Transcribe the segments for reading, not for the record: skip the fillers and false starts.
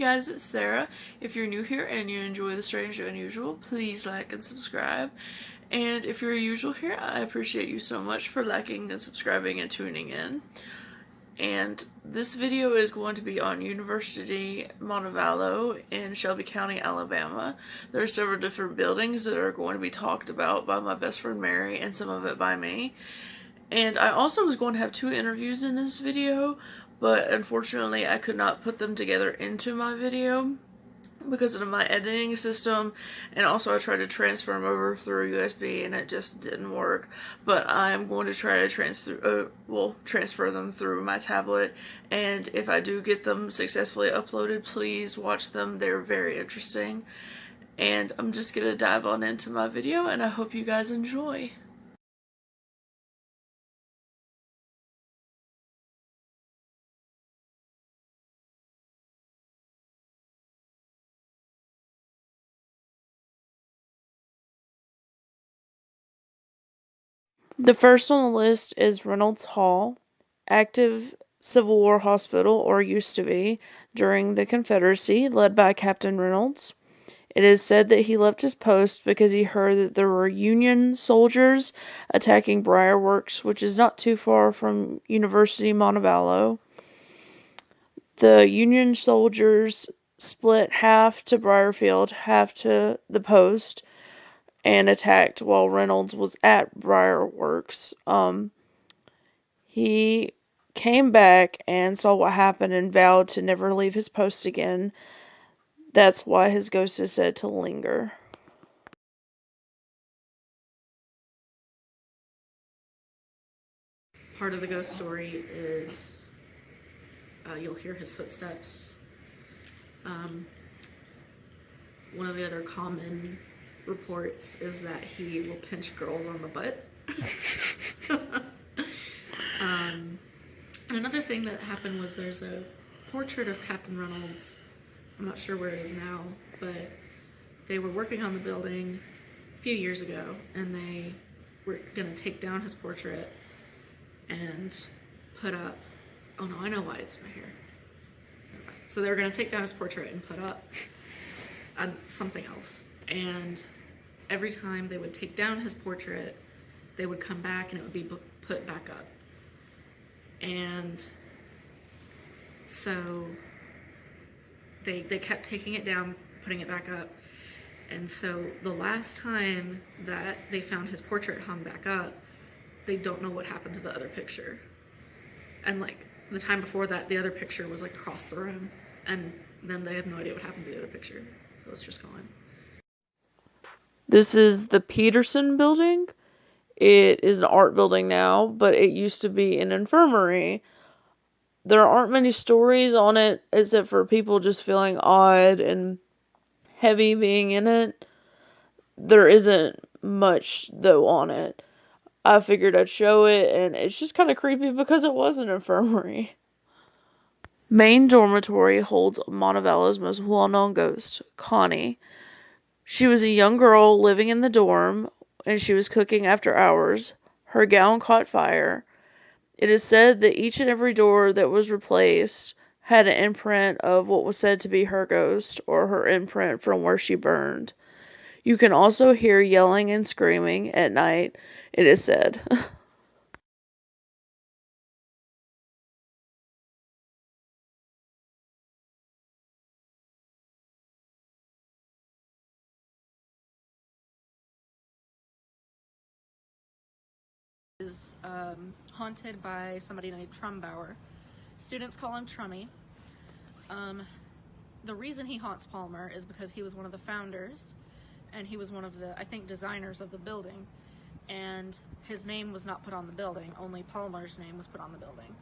Hey guys, it's Sarah. If you're new here and you enjoy the Strange and Unusual, please like and subscribe. And if you're a usual here, I appreciate you so much for liking and subscribing and tuning in. And this video is going to be on University of Montevallo in Shelby County, Alabama. There are several different buildings that are going to be talked about by my best friend Mary and some of it by me. And I also was going to have 2 interviews in this video, but unfortunately I could not put them together into my video because of my editing system, and also I tried to transfer them over through USB and it just didn't work. But I'm going to try to transfer them through my tablet, and if I do get them successfully uploaded, please watch them. They're very interesting. And I'm just going to dive on into my video, and I hope you guys enjoy. The first on the list is Reynolds Hall, active Civil War hospital, or used to be, during the Confederacy, led by Captain Reynolds. It is said that he left his post because he heard that there were Union soldiers attacking Briarworks, which is not too far from University of Montevallo. The Union soldiers split half to Briarfield, half to the post, and attacked while Reynolds was at Briarworks. He came back and saw what happened and vowed to never leave his post again. That's why his ghost is said to linger. Part of the ghost story is you'll hear his footsteps. One of the other common reports is that he will pinch girls on the butt. Another thing that happened was there's a portrait of Captain Reynolds. I'm not sure where it is now, but they were working on the building a few years ago, and they were going to take down his portrait and put up, oh no, I know why it's right here. So they were going to take down his portrait and put up something else. And every time they would take down his portrait, they would come back and it would be put back up. And so they kept taking it down, putting it back up. And so the last time that they found his portrait hung back up, they don't know what happened to the other picture. And like the time before that, the other picture was like across the room, and then they have no idea what happened to the other picture. So it's just gone. This is the Peterson building. It is an art building now, but it used to be an infirmary. There aren't many stories on it except for people just feeling odd and heavy being in it. There isn't much though on it. I figured I'd show it, and it's just kind of creepy because it was an infirmary. Main dormitory holds Montevallo's most well-known ghost, Connie. She was a young girl living in the dorm, and she was cooking after hours. Her gown caught fire. It is said that each and every door that was replaced had an imprint of what was said to be her ghost, or her imprint from where she burned. You can also hear yelling and screaming at night, it is said. Is haunted by somebody named Trumbauer. Students call him Trummy. The reason he haunts Palmer is because he was one of the founders, and he was one of the, I think, designers of the building. And his name was not put on the building, only Palmer's name was put on the building.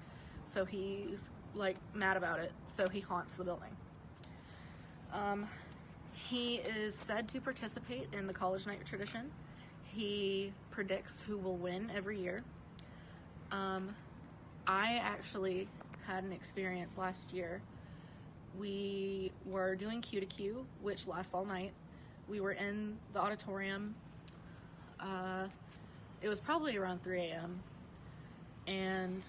So he's like mad about it, so he haunts the building. He is said to participate in the college night tradition. He predicts who will win every year. I actually had an experience last year. We were doing Q to Q, which lasts all night. We were in the auditorium. It was probably around 3 a.m. and,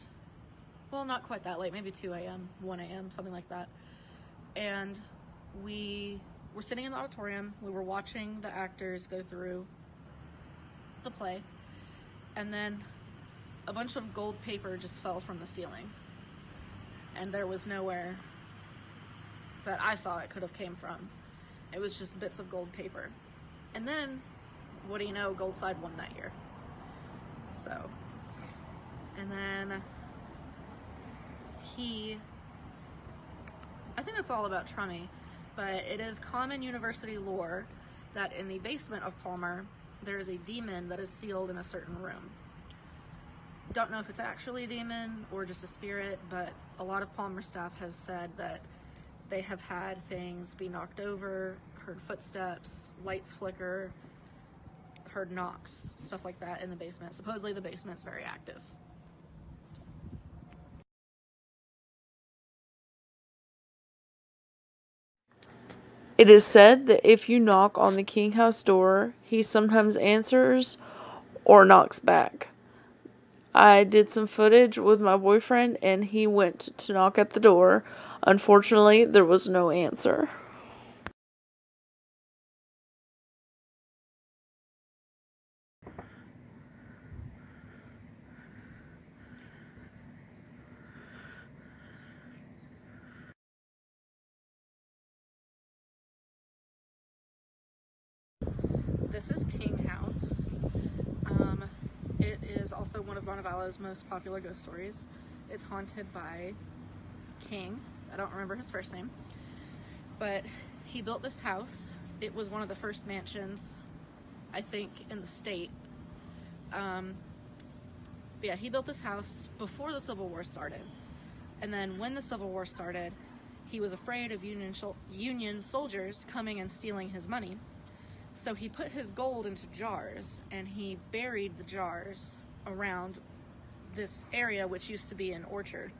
well, not quite that late, maybe 2 a.m., 1 a.m., something like that. And we were sitting in the auditorium. We were watching the actors go through the play, and then a bunch of gold paper just fell from the ceiling, and there was nowhere that I saw it could have came from. It was just bits of gold paper. And then, what do you know, Goldside won that year. So, and then I think that's all about Trummy, but it is common university lore that in the basement of Palmer, there is a demon that is sealed in a certain room. Don't know if it's actually a demon or just a spirit, but a lot of Palmer staff have said that they have had things be knocked over, heard footsteps, lights flicker, heard knocks, stuff like that in the basement. Supposedly the basement's very active. It is said that if you knock on the King House door, he sometimes answers or knocks back. I did some footage with my boyfriend and he went to knock at the door. Unfortunately, there was no answer. This is King House. It is also one of Montevallo's most popular ghost stories. It's haunted by King. I don't remember his first name, but he built this house. It was one of the first mansions, I think, in the state. But yeah, he built this house before the Civil War started. And then when the Civil War started, he was afraid of Union soldiers coming and stealing his money. So he put his gold into jars and he buried the jars around this area, which used to be an orchard.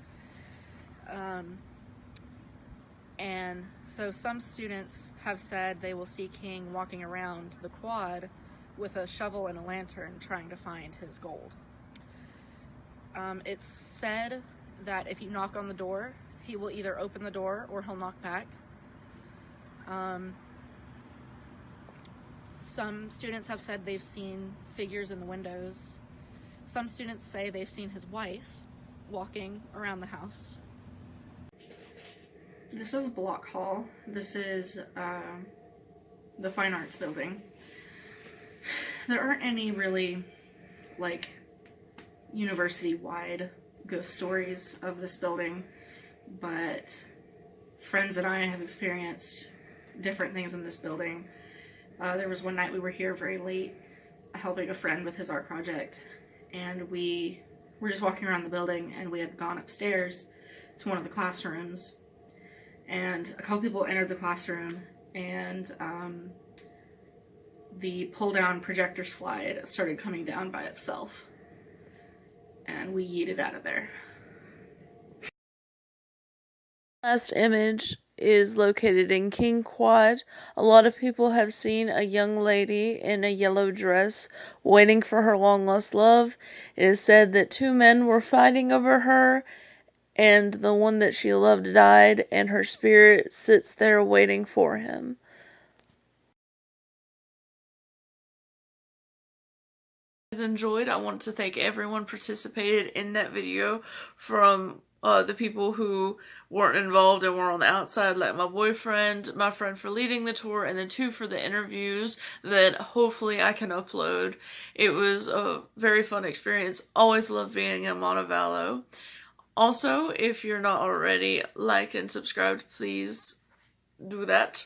And so some students have said they will see King walking around the quad with a shovel and a lantern trying to find his gold. It's said that if you knock on the door, he will either open the door or he'll knock back. Some students have said they've seen figures in the windows. Some students say they've seen his wife walking around the house. This is Block Hall. This is the Fine Arts building. There aren't any really, like, university-wide ghost stories of this building, but friends and I have experienced different things in this building. There was one night we were here very late helping a friend with his art project, and we were just walking around the building, and we had gone upstairs to one of the classrooms, and a couple people entered the classroom, and the pull-down projector slide started coming down by itself, and we yeeted out of there. Last image is located in King Quad. A lot of people have seen a young lady in a yellow dress waiting for her long-lost love. It is said that two men were fighting over her, and the one that she loved died, and her spirit sits there waiting for him. Enjoyed. I want to thank everyone participated in that video, from the people who weren't involved and were on the outside, like my boyfriend, my friend for leading the tour, and then 2 for the interviews that hopefully I can upload. It was a very fun experience. Always love being in Montevallo. Also, if you're not already, like and subscribed, please do that.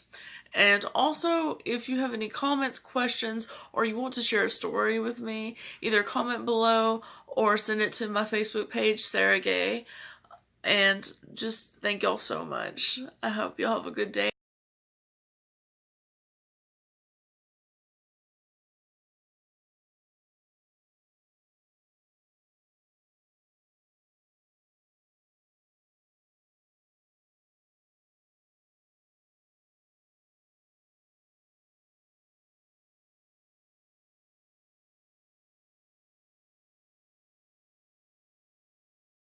And also, if you have any comments, questions, or you want to share a story with me, either comment below or send it to my Facebook page, Sarah Gay. And just thank y'all so much. I hope y'all have a good day.